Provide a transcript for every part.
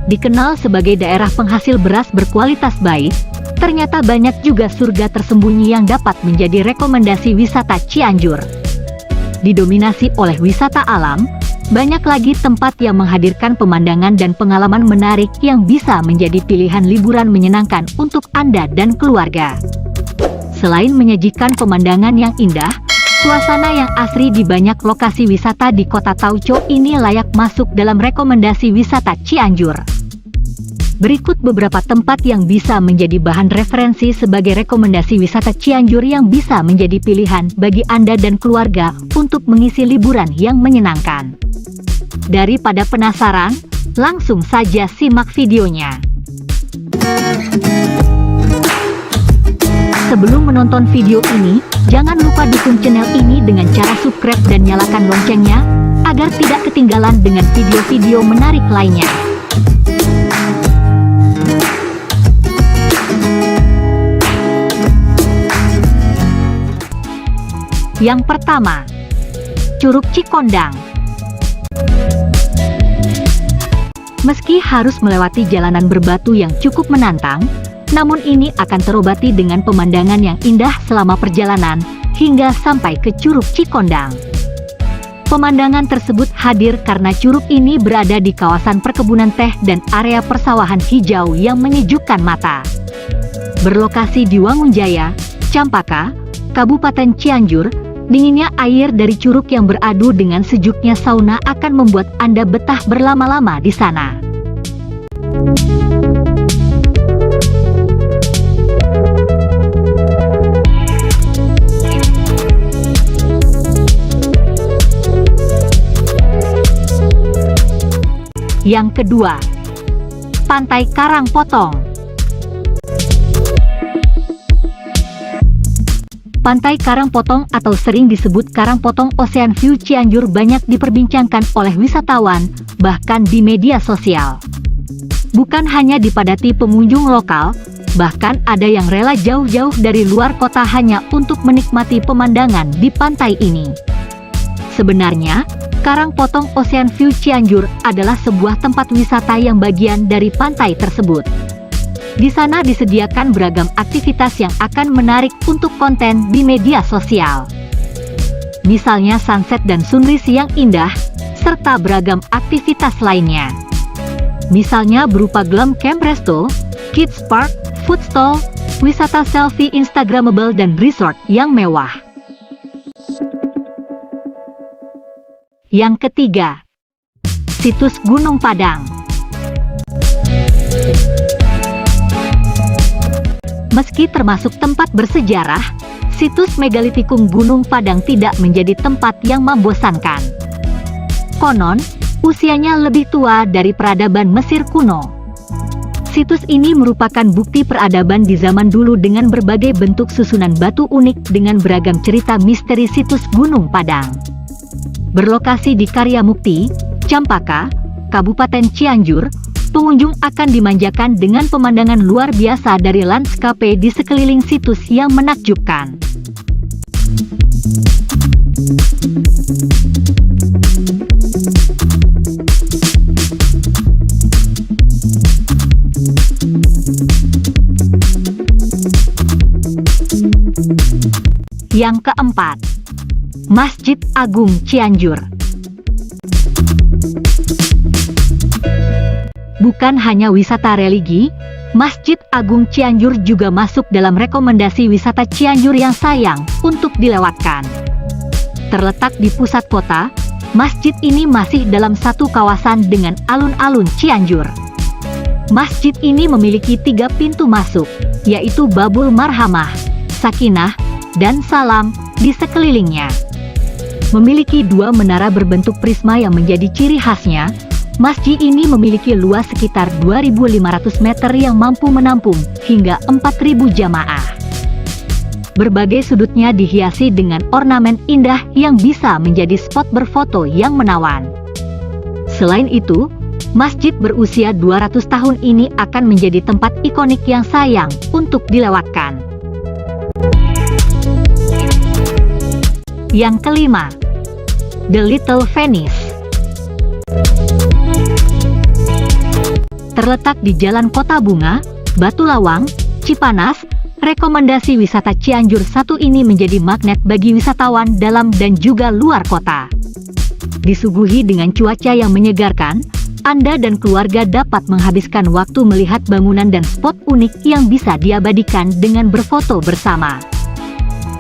dikenal sebagai daerah penghasil beras berkualitas baik, ternyata banyak juga surga tersembunyi yang dapat menjadi rekomendasi wisata Cianjur. Didominasi oleh wisata alam, banyak lagi tempat yang menghadirkan pemandangan dan pengalaman menarik yang bisa menjadi pilihan liburan menyenangkan untuk Anda dan keluarga. Selain menyajikan pemandangan yang indah, suasana yang asri di banyak lokasi wisata di Kota Tauco ini layak masuk dalam rekomendasi wisata Cianjur. Berikut beberapa tempat yang bisa menjadi bahan referensi sebagai rekomendasi wisata Cianjur yang bisa menjadi pilihan bagi Anda dan keluarga untuk mengisi liburan yang menyenangkan. Daripada penasaran, langsung saja simak videonya. Sebelum menonton video ini, jangan lupa dukung channel ini dengan cara subscribe dan nyalakan loncengnya, agar tidak ketinggalan dengan video-video menarik lainnya. Yang pertama, Curug Cikondang. Meski harus melewati jalanan berbatu yang cukup menantang, namun ini akan terobati dengan pemandangan yang indah selama perjalanan, hingga sampai ke Curug Cikondang. Pemandangan tersebut hadir karena curug ini berada di kawasan perkebunan teh dan area persawahan hijau yang menyejukkan mata. Berlokasi di Wangunjaya, Campaka, Kabupaten Cianjur, dinginnya air dari curug yang beradu dengan sejuknya sauna akan membuat Anda betah berlama-lama di sana. Yang kedua, Pantai Karangpotong. Pantai Karangpotong atau sering disebut Karangpotong Ocean View Cianjur banyak diperbincangkan oleh wisatawan, bahkan di media sosial. Bukan hanya dipadati pengunjung lokal, bahkan ada yang rela jauh-jauh dari luar kota hanya untuk menikmati pemandangan di pantai ini. Sebenarnya, Karangpotong Ocean View Cianjur adalah sebuah tempat wisata yang bagian dari pantai tersebut. Di sana disediakan beragam aktivitas yang akan menarik untuk konten di media sosial. Misalnya sunset dan sunrise yang indah, serta beragam aktivitas lainnya. Misalnya berupa glam camp resto, kids park, food stall, wisata selfie instagramable dan resort yang mewah. Yang ketiga, Situs Gunung Padang. Meski termasuk tempat bersejarah, situs megalitikum Gunung Padang tidak menjadi tempat yang membosankan. Konon, usianya lebih tua dari peradaban Mesir kuno. Situs ini merupakan bukti peradaban di zaman dulu dengan berbagai bentuk susunan batu unik dengan beragam cerita misteri situs Gunung Padang. Berlokasi di Karyamukti, Campaka, Kabupaten Cianjur, pengunjung akan dimanjakan dengan pemandangan luar biasa dari landscape di sekeliling situs yang menakjubkan. Yang keempat, Masjid Agung Cianjur. Bukan hanya wisata religi, Masjid Agung Cianjur juga masuk dalam rekomendasi wisata Cianjur yang sayang untuk dilewatkan. Terletak di pusat kota, masjid ini masih dalam satu kawasan dengan alun-alun Cianjur. Masjid ini memiliki 3 pintu masuk, yaitu Babul Marhamah, Sakinah, dan Salam di sekelilingnya. Memiliki 2 menara berbentuk prisma yang menjadi ciri khasnya. Masjid ini memiliki luas sekitar 2.500 meter yang mampu menampung hingga 4.000 jamaah. Berbagai sudutnya dihiasi dengan ornamen indah yang bisa menjadi spot berfoto yang menawan. Selain itu, masjid berusia 200 tahun ini akan menjadi tempat ikonik yang sayang untuk dilewatkan. Yang kelima, The Little Venice. Terletak di Jalan Kota Bunga, Batu Lawang, Cipanas, rekomendasi wisata Cianjur 1 ini menjadi magnet bagi wisatawan dalam dan juga luar kota. Disuguhi dengan cuaca yang menyegarkan, Anda dan keluarga dapat menghabiskan waktu melihat bangunan dan spot unik yang bisa diabadikan dengan berfoto bersama.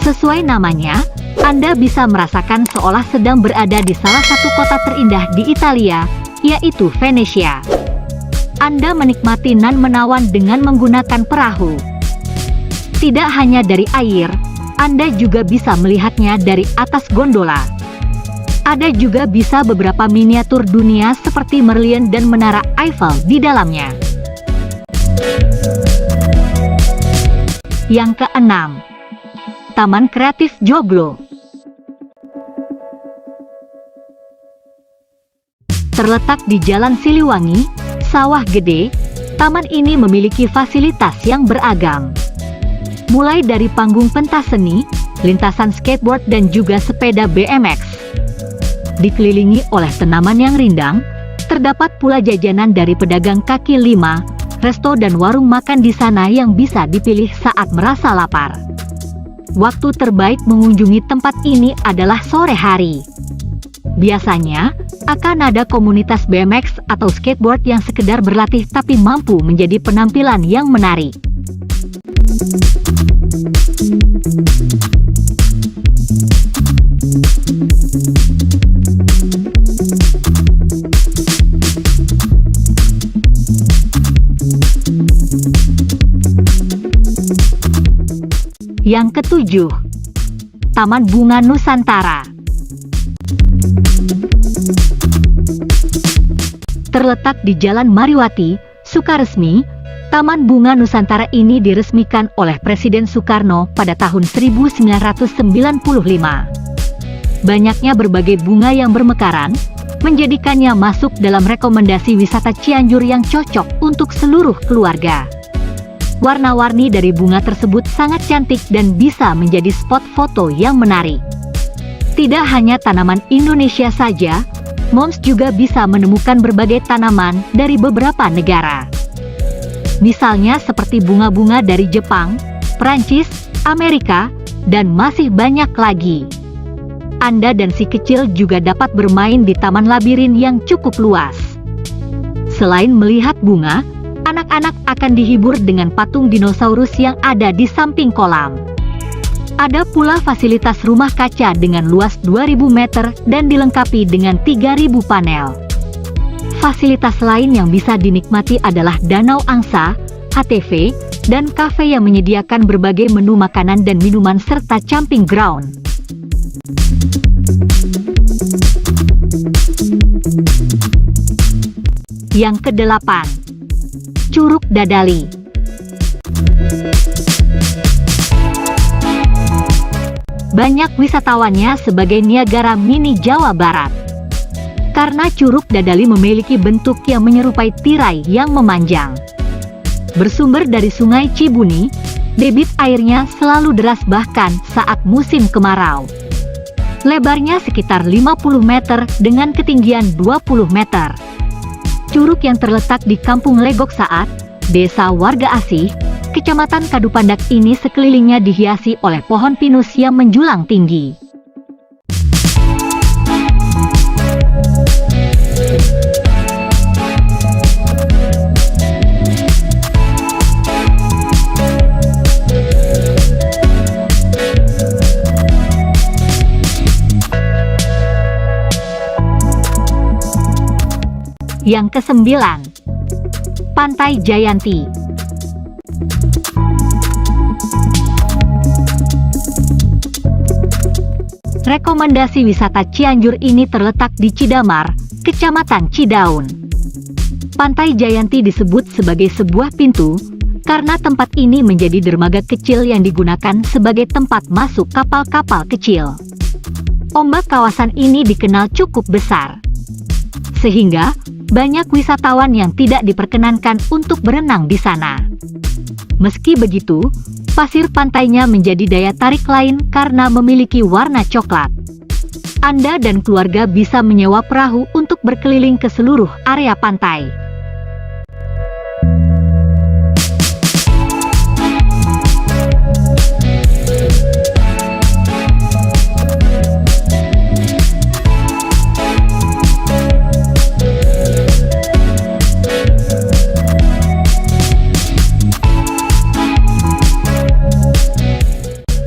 Sesuai namanya, Anda bisa merasakan seolah sedang berada di salah satu kota terindah di Italia, yaitu Venesia. Anda menikmati nan menawan dengan menggunakan perahu. Tidak hanya dari air, Anda juga bisa melihatnya dari atas gondola. Ada juga bisa beberapa miniatur dunia seperti Merlion dan Menara Eiffel di dalamnya. Yang keenam, Taman Kreatif Joglo. Terletak di Jalan Siliwangi, Sawah Gede, taman ini memiliki fasilitas yang beragam. Mulai dari panggung pentas seni, lintasan skateboard dan juga sepeda BMX. Dikelilingi oleh tanaman yang rindang, terdapat pula jajanan dari pedagang kaki lima, resto dan warung makan di sana yang bisa dipilih saat merasa lapar. Waktu terbaik mengunjungi tempat ini adalah sore hari. Biasanya, akan ada komunitas BMX atau skateboard yang sekedar berlatih tapi mampu menjadi penampilan yang menarik. Yang ketujuh, Taman Bunga Nusantara. Terletak di Jalan Mariwati, Sukaresmi, Taman Bunga Nusantara ini diresmikan oleh Presiden Soekarno pada tahun 1995. Banyaknya berbagai bunga yang bermekaran, menjadikannya masuk dalam rekomendasi wisata Cianjur yang cocok untuk seluruh keluarga. Warna-warni dari bunga tersebut sangat cantik dan bisa menjadi spot foto yang menarik. Tidak hanya tanaman Indonesia saja, Moms juga bisa menemukan berbagai tanaman dari beberapa negara. Misalnya seperti bunga-bunga dari Jepang, Prancis, Amerika, dan masih banyak lagi. Anda dan si kecil juga dapat bermain di taman labirin yang cukup luas. Selain melihat bunga, anak-anak akan dihibur dengan patung dinosaurus yang ada di samping kolam. Ada pula fasilitas rumah kaca dengan luas 2000 meter dan dilengkapi dengan 3000 panel. Fasilitas lain yang bisa dinikmati adalah danau angsa, ATV, dan kafe yang menyediakan berbagai menu makanan dan minuman serta camping ground. Yang kedelapan, Curug Dadali. Banyak wisatawannya sebagai Niagara Mini Jawa Barat. Karena Curug Dadali memiliki bentuk yang menyerupai tirai yang memanjang. Bersumber dari Sungai Cibuni, debit airnya selalu deras bahkan saat musim kemarau. Lebarnya sekitar 50 meter dengan ketinggian 20 meter. Curug yang terletak di Kampung Legok Saat, Desa Warga Asih, Kecamatan Kadupandak ini sekelilingnya dihiasi oleh pohon pinus yang menjulang tinggi. Yang kesembilan, Pantai Jayanti. Rekomendasi wisata Cianjur ini terletak di Cidamar, Kecamatan Cidaun. Pantai Jayanti disebut sebagai sebuah pintu, karena tempat ini menjadi dermaga kecil yang digunakan sebagai tempat masuk kapal-kapal kecil. Ombak kawasan ini dikenal cukup besar, sehingga banyak wisatawan yang tidak diperkenankan untuk berenang di sana. Meski begitu, pasir pantainya menjadi daya tarik lain karena memiliki warna coklat. Anda dan keluarga bisa menyewa perahu untuk berkeliling ke seluruh area pantai.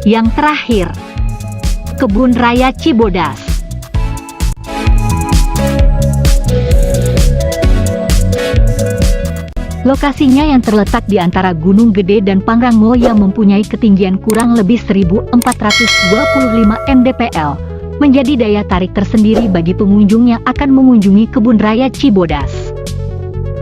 Yang terakhir, Kebun Raya Cibodas. Lokasinya yang terletak di antara Gunung Gede dan Pangrango yang mempunyai ketinggian kurang lebih 1425 mdpl, menjadi daya tarik tersendiri bagi pengunjung yang akan mengunjungi Kebun Raya Cibodas.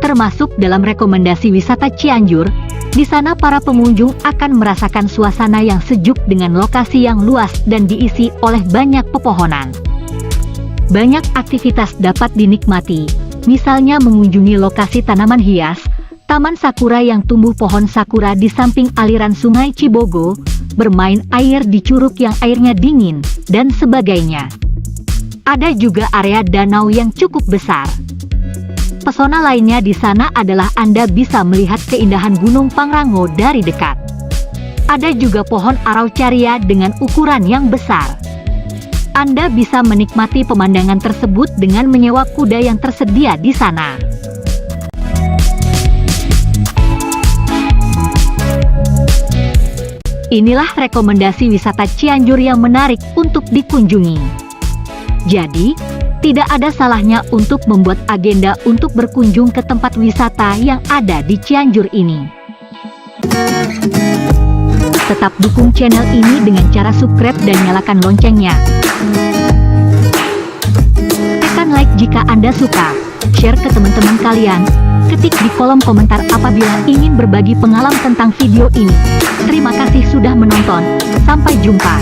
Termasuk dalam rekomendasi wisata Cianjur, di sana para pengunjung akan merasakan suasana yang sejuk dengan lokasi yang luas dan diisi oleh banyak pepohonan. Banyak aktivitas dapat dinikmati, misalnya mengunjungi lokasi tanaman hias, Taman Sakura yang tumbuh pohon sakura di samping aliran Sungai Cibogo, bermain air di curug yang airnya dingin, dan sebagainya. Ada juga area danau yang cukup besar. Pesona lainnya di sana adalah Anda bisa melihat keindahan Gunung Pangrango dari dekat. Ada juga pohon araucaria dengan ukuran yang besar. Anda bisa menikmati pemandangan tersebut dengan menyewa kuda yang tersedia di sana. Inilah rekomendasi wisata Cianjur yang menarik untuk dikunjungi. Jadi, tidak ada salahnya untuk membuat agenda untuk berkunjung ke tempat wisata yang ada di Cianjur ini. Tetap dukung channel ini dengan cara subscribe dan nyalakan loncengnya. Tekan like jika Anda suka, share ke teman-teman kalian, ketik di kolom komentar apabila ingin berbagi pengalaman tentang video ini. Terima kasih sudah menonton, sampai jumpa.